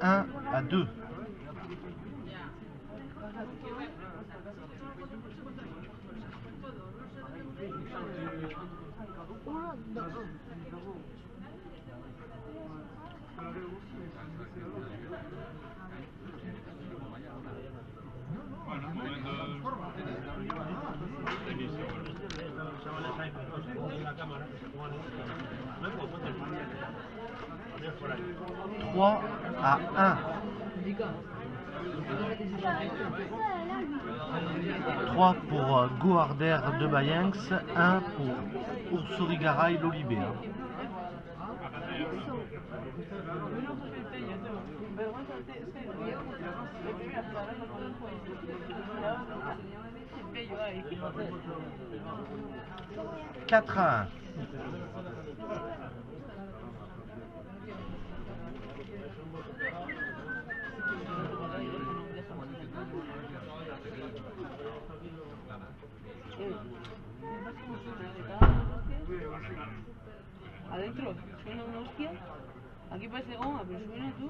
Ah. 1-2. Trois à 1. 3 pour Goarder de Bayenx, 1 pour Ursurigaray Lolibé. Quatre à 1. Adentro suena una hostia. Aquí parece goma, pero suena tú.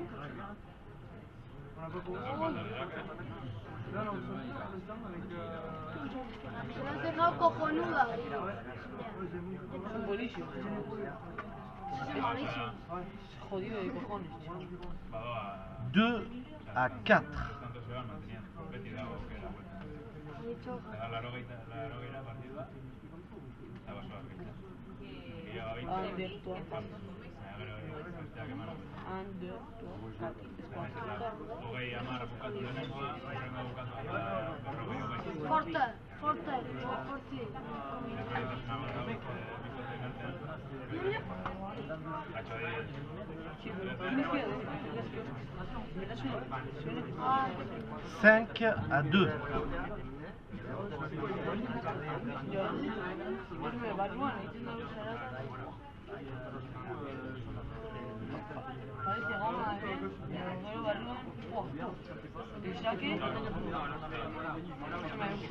Se lo has dejado cojonuda. Es buenísimo. Jodido de cojones. 2 à 4. Forte. 5 à 2. Parece goma, el saque.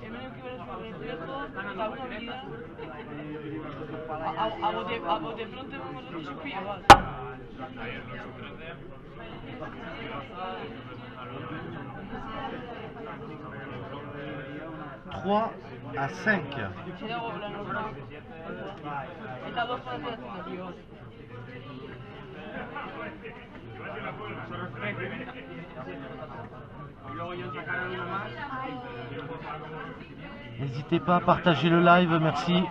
He menos que ver sobre el cierto, cada una vida. A bote pronto hemos hecho chipillo, ¿vale? 3 à 5. Estas dos frases de Dios. N'hésitez pas à partager le live, merci.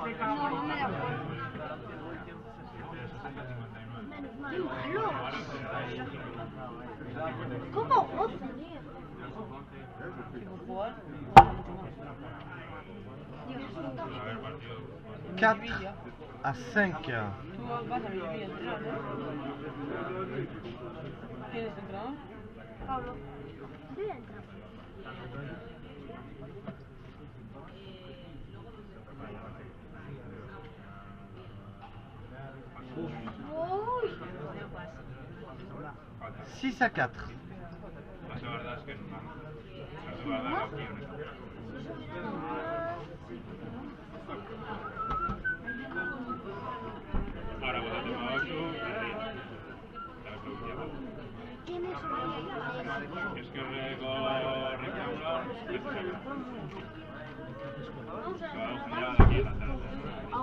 ¿Cómo? 4 à 5. Tú vas a mi vida entrar, ¿no? ¿Quién es entrenador? Pablo. Sí, entra. Uy. 6 à 4. ¿Quién es?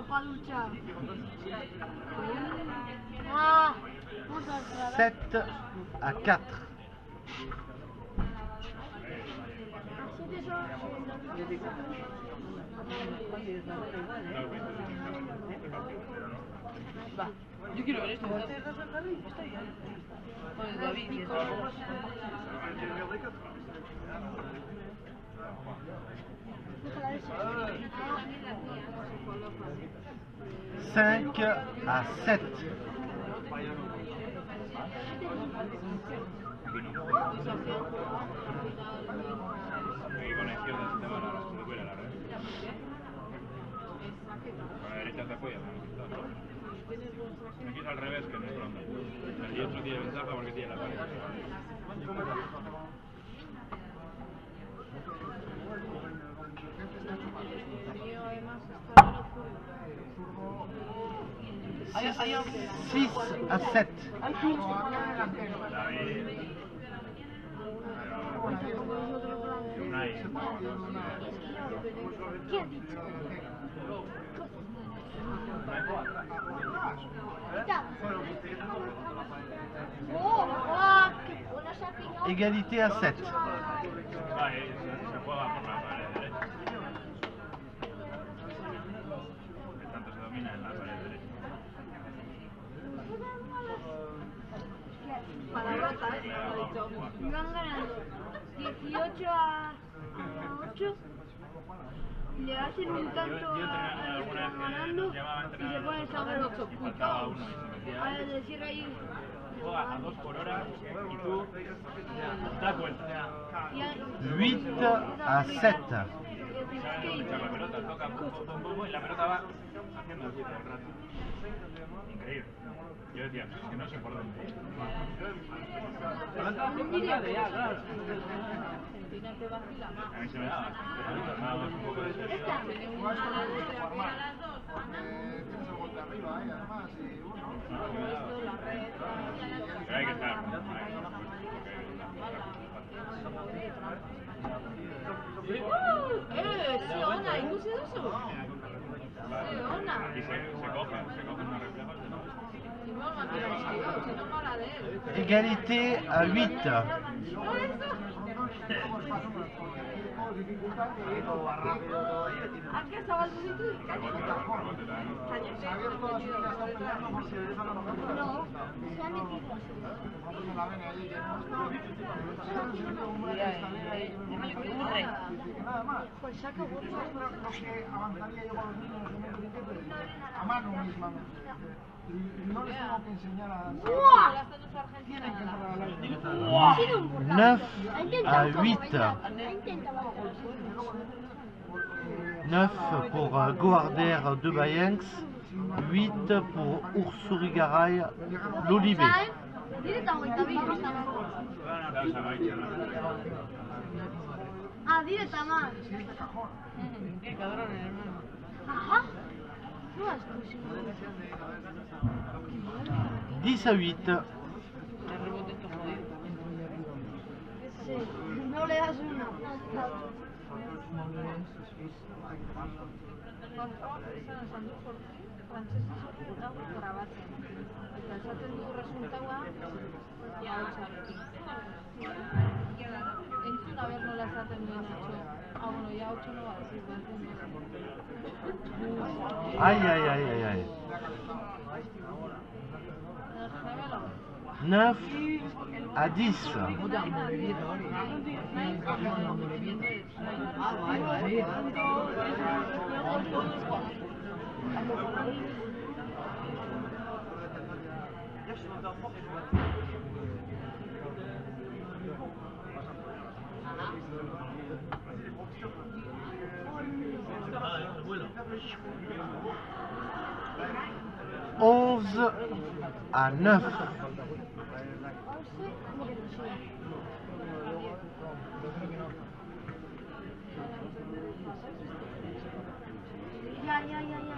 Para luchar. Ah, 7 à 4. Va, yo quiero ver esto. Con el David y eso. 5 à 7. Aquí es al revés que en nuestra onda. El otro tiene ventaja porque tiene la pared. Six à 7. ¿Qué has dicho? Oh, qué buena se ha pillado. Égalité à 7. Vale, se juega por la pared derecha. Que tanto se domina en la pared derecha. Palabrota, ¿eh? Lo ha dicho. Iban ganando 18 a 8. Le hacen un tanto a los que van ganando y se pone el sabor. Y faltaba uno y se metía. A decir ahí. Juega a 2 por hora y tú da cuenta. 8 à 7. Saben echar la pelota, toca pum, pum, pum, y la pelota va haciendo así todo el rato. Increíble. Yo decía, es que no sé por dónde. A mí se me daba. Nada más un poco de eso. Pero hay que estar, ¿no? Seona, ikusi duzu? Seona. Y se cogen unos reflejos de no. Igual mantiene el si no mola de él. Égalité à 8. Anke zabaldu ditu Rebote también. No, se ha metido. Pues saca burro. A mano mismamente. No les tengo que enseñar a... ¡Buah! Tienen que regalar. Ha sido un burro. 9 Ha à intentado 8. Ha intentado. 9 pour Goarder de Bayenx. 8 pour Ursurigaray l'Olivet. ¿Sabes? Dile tan buena vida. Ah, dile tamar. Qué cabrones, hermano. Ajá. No es posible. 10 à 8. El rebote está jodido. Sí, no le das una. Eta esaten du resultaua, ja, entzun aber nola esaten duen atxo. Ah, bueno, ja 8 no va a decir, Aïe, aïe, aïe, aïe, aïe. 9 à 10. Onze à 9. Ya, ya, ya, ya.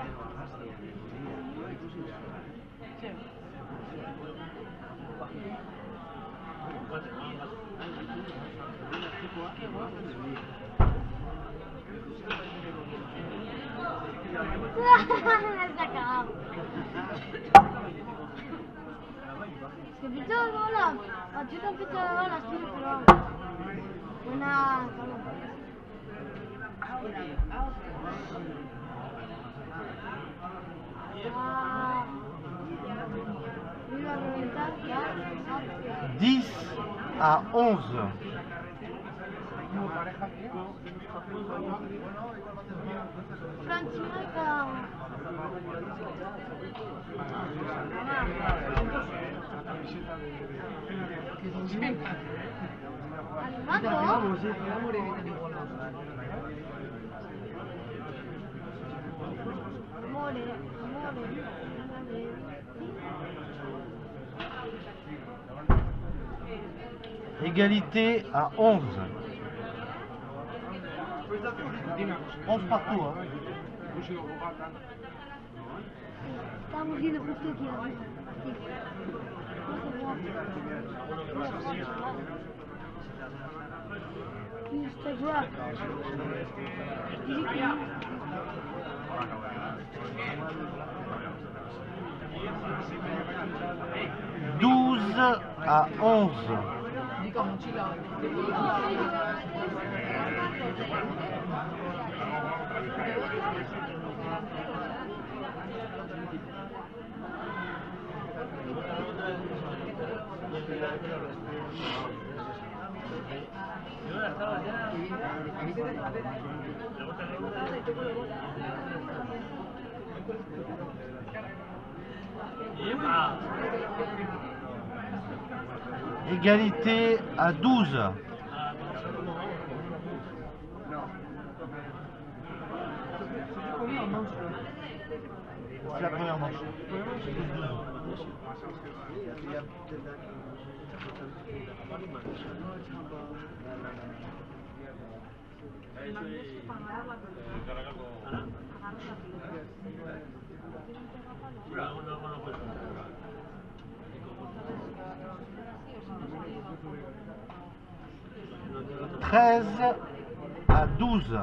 Se ha cagado. Es que pincho de bolas. Machito han pincho de bolas, tío, pero... Buena... Ah... Iba a reventar, ya. 10 à 11. Francisca. ¿Animando? More, more. Égalité à 11. 11 partout. Hein. Estamos viendo justo aquí arriba. Instagram. 12 à 11. Égalité à 12. C'est la première manche. 13 à 12.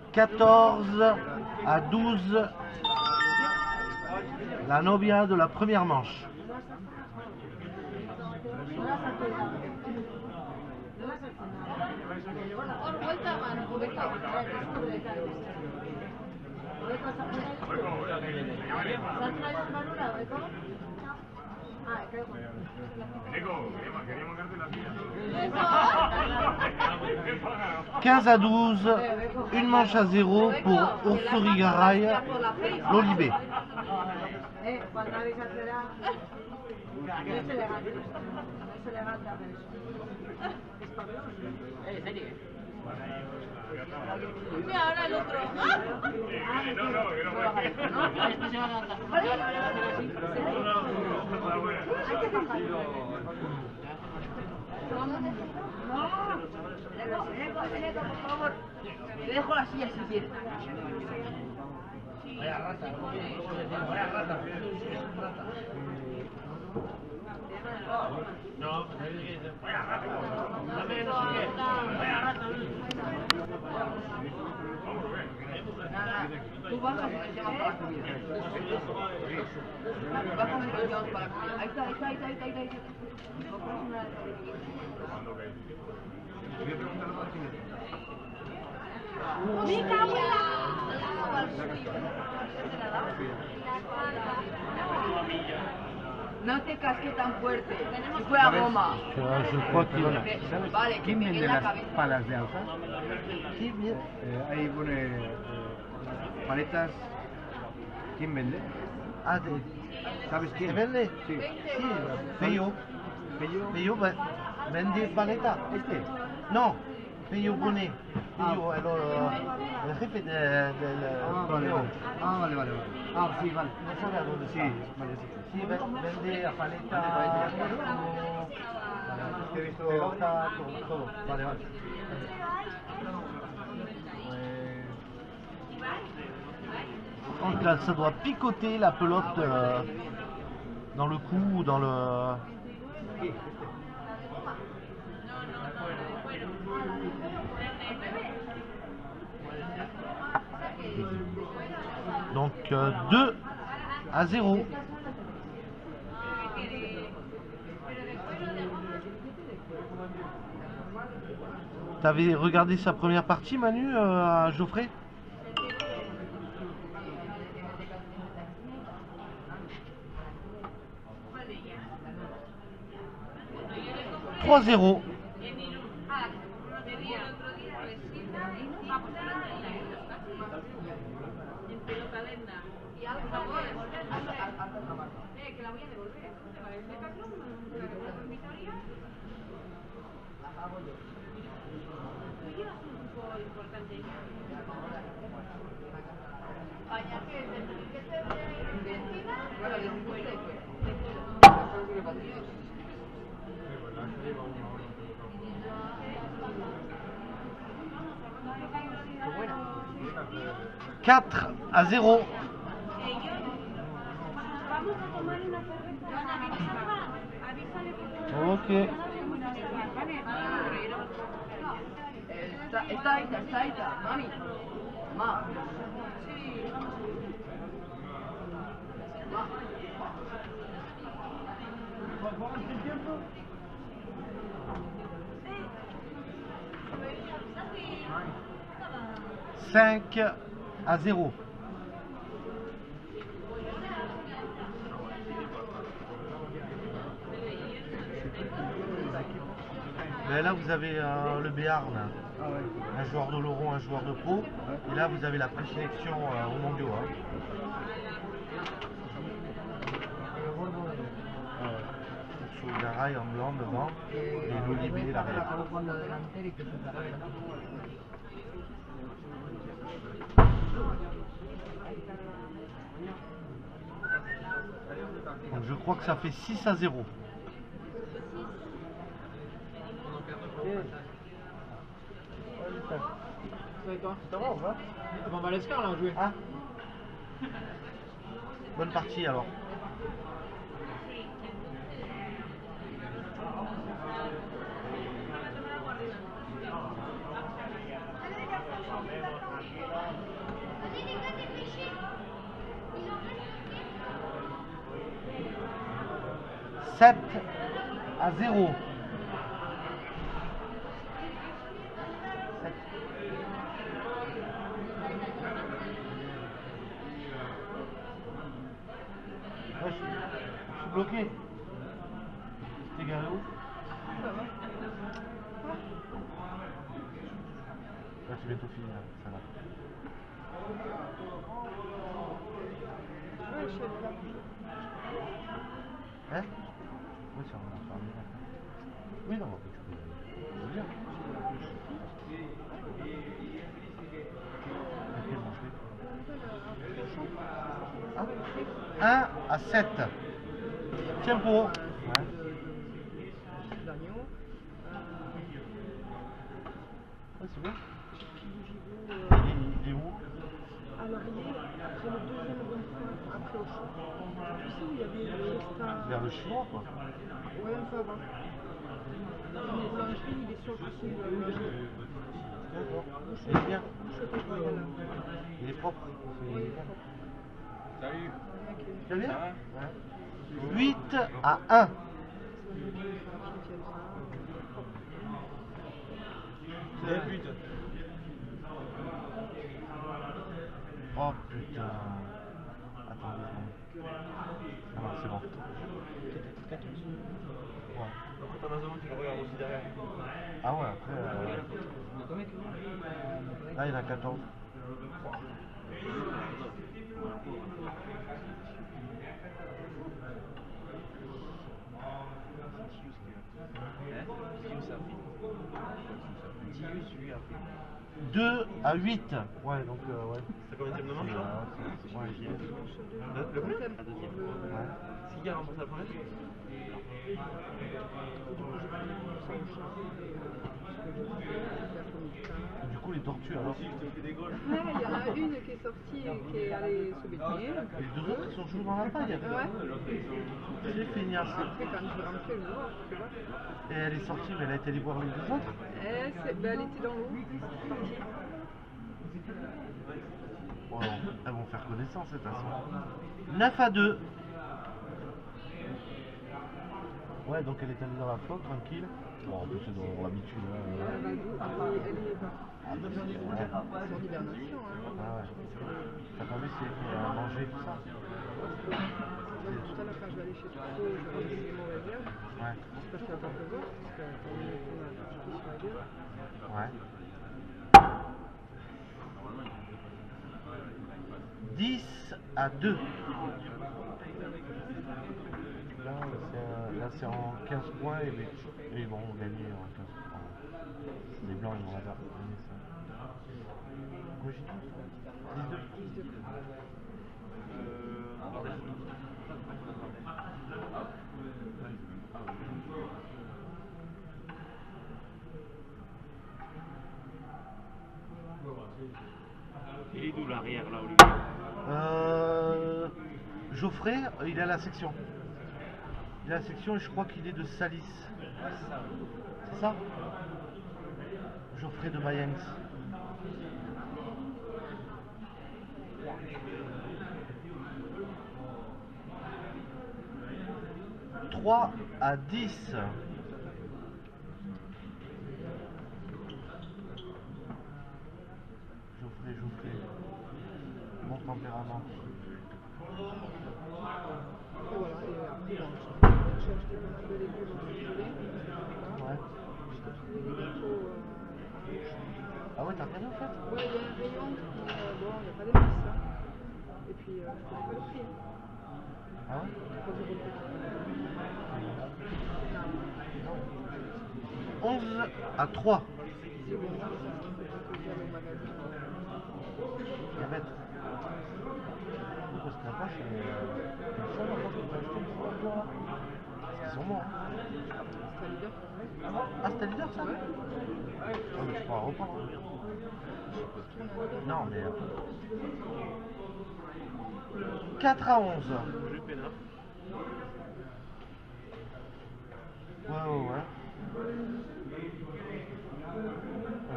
« 14 à 12, la novia de la première manche. » « 15 à 12, une manche à 0 pour Ursurigaray Lolibé. » Mira, ahora el otro. Por favor, le dejo la silla si quiere. Vaya rata, vaya rata. No, vaya rata. Vaya rata. Tú bajas y te vas para la comida. Bajas y te llevas para la comida. Ahí está, ahí está, ahí está, ahí está, ahí está. ¡Me cago en la! No te casques tan fuerte. Si fuera goma. Je crois qu'il Vale, que ¿Quién me vende quede la las cabeza. palas de alza? Sí, bien. Ahí pone paletas. ¿Quién vende? Ah, ¿Sabes quién? ¿se vende? Sí. Sí, Peyo. Peyo vende paleta. Este. No, Peyo pone. Peyo, el jefe del... Vale, vale. Ah, vale, vale, vale. Ah, sí, vale. No sabe a dónde Sí, está. vale, sí. Sí, vende a paleta, He visto. pelota, todo. Vale, vale. Donc là, ça doit picoter la pelote dans le cou ou dans le... Donc 2 à 0. T'avais regardé sa première partie, Manu, à Geoffrey? « 3-0. Que la voy a devolver. Quatre à 0. Ok. Está ahí, mami. Mamá. Cinq à 0. Ben là vous avez le Béarn, un joueur de l'Oron, un joueur de pro, et là vous avez la présélection au mondiaux. Garay en blanc devant et l'Olivier l'arrière. Donc je crois que ça fait 6 à 0. On va laisser là jouer. Ah. Bonne partie alors. Sept à 0. Ouais, je suis bloqué. T'es garé où? Là, c'est bientôt fini, ça va. Hein? Oui, ça va faire bien. Oui, non, tu peux dire. Ah, 1 à 7. Tiens pour. Ouais. Ouais, c'est bien. Il est où? À l'arrière, après le deuxième rond-point, après au champ. Tu sais où il y avait le Fiesta. Vers le chinois, quoi. Ouais, un peu avant. Le boulangerie, il est sur le côté de la boulangerie. D'accord. Il est bien. Boucherie royale. Il est propre. Salut. Tu vas bien? Ça va? Ouais. 8 à 1. C'est le but. Oh putain. Attends 2 secondes. Ah non, c'est bon. Ouais. Après ton Amazon, tu le regardes aussi derrière. Ah ouais, après. Là, il y en a 14. Deux à 8. Ouais, donc ouais. C'est combien de manche là? Ouais, Le premier? La deuxième. ouais. S'il a remporté la première? Du coup, les tortues alors. Ouais, il y en a une qui est sortie et qui est allée se baigner. Les deux autres, ils sont toujours dans la paille. Ouais. C'est feignasse. Après, quand je vais rentrer, je vois, tu vois. Et elle est sortie, mais elle a été allée voir les deux autres. Elle était dans l'eau. Partie. Bon, elles vont faire connaissance cette façon. 9 à 2. Ouais, donc elle est allée dans la flotte, tranquille. Bon, en plus, c'est dans l'habitude. Elle est Ah, bah, c'est ouais. en hibernation. Hein. Ah ouais. T'as pas vu, c'est fait à manger tout ça. Donc, tout à l'heure, quand je vais aller chez Tuto, je vais aller des mauvaises herbes. Ouais. J'espère qu'il va pas pleuvoir, parce que quand on est sur la gueule. Ouais. 10-2. Là c'est en 15 points et ils vont gagner en 15 points. Les blancs ils vont là-bas gagner ça. Quoi j'ai dit 10-2. Il est d'où l'arrière là, Olivier? Geoffrey, il est à la section. Il est à la section et je crois qu'il est de Salis. C'est ça? Geoffrey de Mayence. « 3-10. Geoffrey. Bon tempérament. Ouais. Ah ouais, t'as regardé en fait? Ouais, il y a un rayon, bon, il n'y a pas de masse, hein. Et puis, je connais pas le prix. Ah ouais? Pas de repos. 11-3. C'est bon, ça, je vais aller au magasin. C'est bête. Parce que la poche, elle est ils sont morts. C'est un leader. Ah, c'était leader ça? Ouais. Ah, mais je pourrais reprendre. Non, mais. 4-11. Ouais.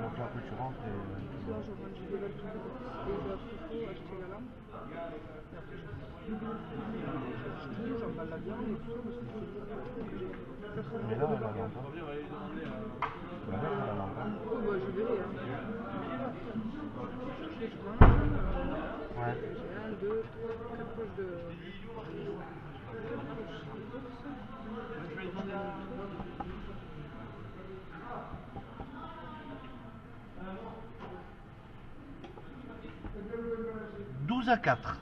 Donc là, après, tu rentres et. Là, je rentre, je déballe tout le temps. Et je vais à Foucault acheter la lampe. Et après, je j'emballe la viande et tout ça parce que c'est Mais là, elle a la lampe. La mère, elle a la lampe. Oh, bah, je verrai, hein. Je mange. Ouais. J'ai 1, 2, 3, 4 poches de. Douze à 4.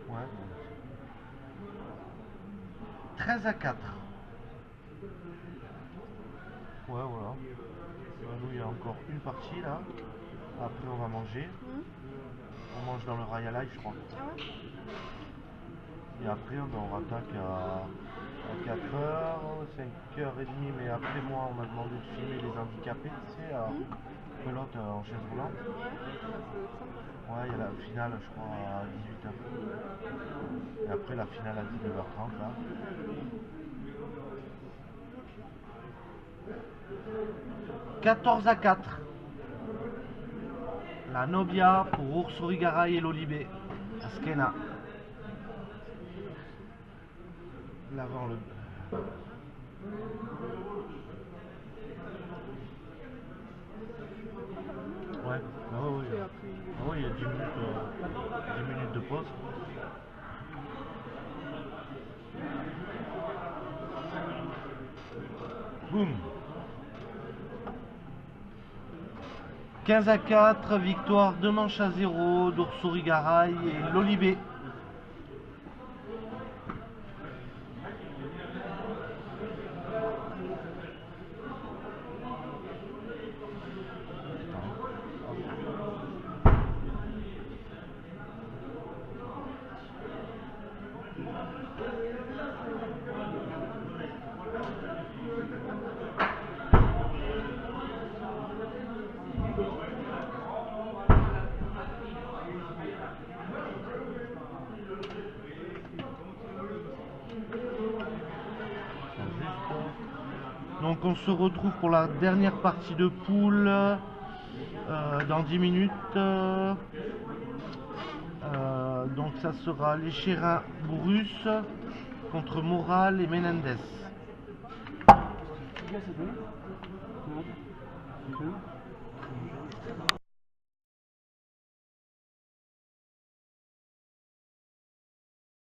Ouais. 13 à 4. Ouais, voilà. Nous, il y a encore une partie là. Après, on va manger. On mange dans le Royal Life, je crois. Et après, on rattaque à 4h, 5h30. Mais après, moi, on m'a demandé de filmer les handicapés, tu sais, à pelote en chaise roulante. Ouais, il y a la finale, je crois, à 18h. Et après, la finale à 19h30, là. « 14 à 4. La Nobia pour Ursurigaray et l'Olibé. Askena. L'avant le. Ouais, ah ouais, il y a 10 minutes de pause. Boum. 15 à 4, victoire 2 manches à 0 d'Ursurigaray et l'Olibé. Donc on se retrouve pour la dernière partie de poule dans 10 minutes. Donc ça sera les Chérins Bourrus contre Moral et Menendez.